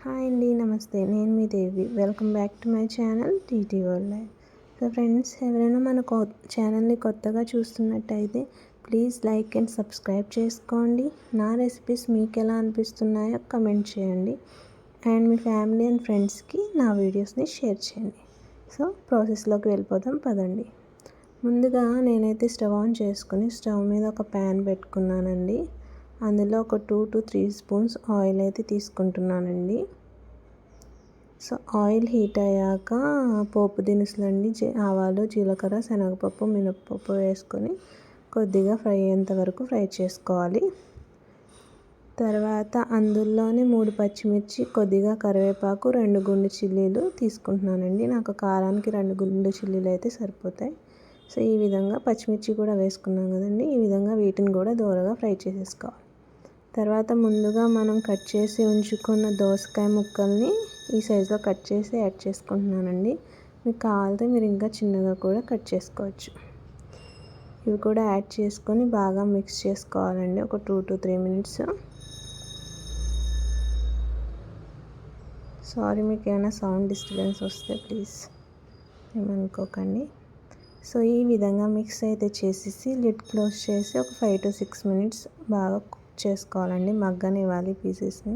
Hi అండి, నమస్తే. నేను మీ Devi. Welcome back to my channel TT world life. So friends, ఎవరైనా మన ఛానల్ని కొత్తగా చూస్తున్నట్టయితే ప్లీజ్ లైక్ అండ్ సబ్స్క్రైబ్ చేసుకోండి. నా రెసిపీస్ మీకు ఎలా అనిపిస్తున్నాయో కమెంట్ చేయండి. అండ్ మీ ఫ్యామిలీ అండ్ ఫ్రెండ్స్కి నా వీడియోస్ని షేర్ చేయండి. సో ప్రాసెస్లోకి వెళ్ళిపోదాం పదండి. ముందుగా నేనైతే స్టవ్ ఆన్ చేసుకుని స్టవ్ మీద ఒక ప్యాన్ పెట్టుకున్నానండి. అందులో ఒక 2 to 3 స్పూన్స్ ఆయిల్ అయితే తీసుకుంటున్నానండి. సో ఆయిల్ హీట్ అయ్యాక పోపు దినుసులు అండి, ఆవాలు, జీలకర్ర, శనగపప్పు, మినపప్పు వేసుకొని కొద్దిగా ఫ్రై అయ్యేంత వరకు ఫ్రై చేసుకోవాలి. తర్వాత అందులోనే 3 పచ్చిమిర్చి, కొద్దిగా కరివేపాకు, 2 గుండు చిల్లీలు తీసుకుంటున్నానండి. నాకు కారానికి 2 గుండు చిల్లీలు అయితే సరిపోతాయి. సో ఈ విధంగా పచ్చిమిర్చి కూడా వేసుకున్నాం కదండి, ఈ విధంగా వీటిని కూడా దోరగా ఫ్రై చేసేసుకోవాలి. తర్వాత ముందుగా మనం కట్ చేసి ఉంచుకున్న దోసకాయ ముక్కల్ని ఈ సైజులో కట్ చేసి యాడ్ చేసుకుంటున్నానండి. మీకు కావాలితే మీరు ఇంకా చిన్నగా కూడా కట్ చేసుకోవచ్చు. ఇవి కూడా యాడ్ చేసుకొని బాగా మిక్స్ చేసుకోవాలండి ఒక 2 to 3 minutes. సారీ, మీకు ఏమైనా సౌండ్ డిస్టర్బెన్స్ వస్తే ప్లీజ్ ఏమనుకోకండి. సో ఈ విధంగా మిక్స్ అయితే చేసేసి లిడ్ క్లోజ్ చేసి ఒక 5 to 6 minutes బాగా కుక్ చేసుకోవాలండి, మగ్గనివ్వాలి పీసెస్ని.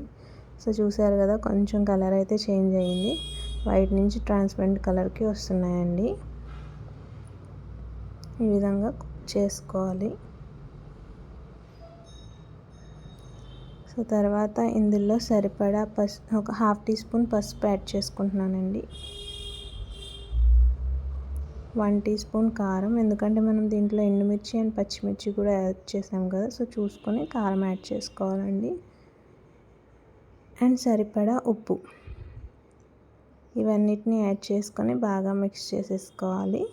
సో చూసారు కదా, కొంచెం కలర్ అయితే చేంజ్ అయ్యింది, వైట్ నుంచి ట్రాన్స్పరెంట్ కలర్కి వస్తున్నాయండి. ఈ విధంగా కుక్ చేసుకోవాలి. సో తర్వాత ఇందులో సరిపడా ఒక 1/2 teaspoon పసుపు యాడ్ చేసుకుంటున్నానండి. 1 teaspoon కారం, ఎందుకంటే మనం దీంట్లో ఎండుమిర్చి అండ్ పచ్చిమిర్చి కూడా యాడ్ చేసాం కదా, సో చూసుకొని కారం యాడ్ చేసుకోవాలండి. అండ్ సరిపడా ఉప్పు, ఇవన్నిటిని యాడ్ చేసుకొని బాగా మిక్స్ చేసేసుకోవాలి.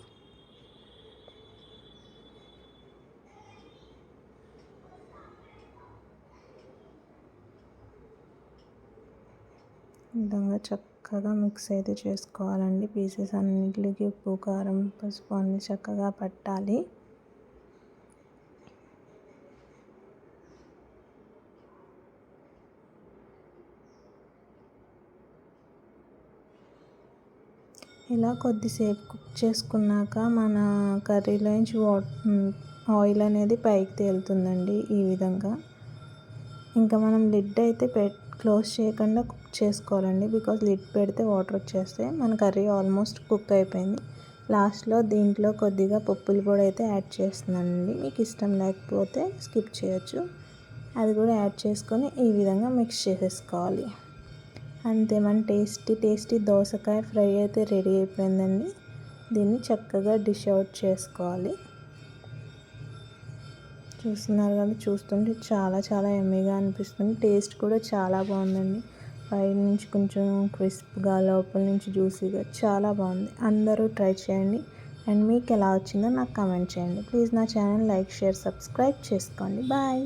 ఈ విధంగా చక్కగా మిక్స్ అయితే చేసుకోవాలండి. పీసెస్ అన్నింటికి ఉప్పు, కారం, పసుపు అన్నీ చక్కగా పట్టాలి. ఇలా కొద్దిసేపు కుక్ చేసుకున్నాక మన కర్రీలోంచి ఆయిల్ అనేది పైకి తేలుతుందండి. ఈ విధంగా ఇంకా మనం లిడ్ అయితే క్లోజ్ చేయకుండా కుక్ చేసుకోవాలండి, బికాజ్ లిడ్ పెడితే వాటర్ వచ్చేస్తాయి. మన కర్రీ ఆల్మోస్ట్ కుక్ అయిపోయింది. లాస్ట్లో దీంట్లో కొద్దిగా పప్పుల పొడి అయితే యాడ్ చేస్తున్నానండి. మీకు ఇష్టం లేకపోతే స్కిప్ చేయొచ్చు. అది కూడా యాడ్ చేసుకొని ఈ విధంగా మిక్స్ చేసేసుకోవాలి. అంతే, మన టేస్టీ దోసకాయ ఫ్రై అయితే రెడీ అయిపోయిందండి. దీన్ని చక్కగా డిష్ అవుట్ చేసుకోవాలి. చూస్తున్నారు కదా, చూస్తుంటే చాలా యమ్మీగా అనిపిస్తుంది. టేస్ట్ కూడా చాలా బాగుందండి. పై నుంచి కొంచెం క్రిస్ప్గా, లోపల నుంచి జ్యూసీగా చాలా బాగుంది. అందరూ ట్రై చేయండి. అండ్ మీకు ఎలా వచ్చిందో నాకు కామెంట్ చేయండి. ప్లీజ్ నా ఛానల్ లైక్, షేర్, సబ్స్క్రైబ్ చేసుకోండి. బాయ్.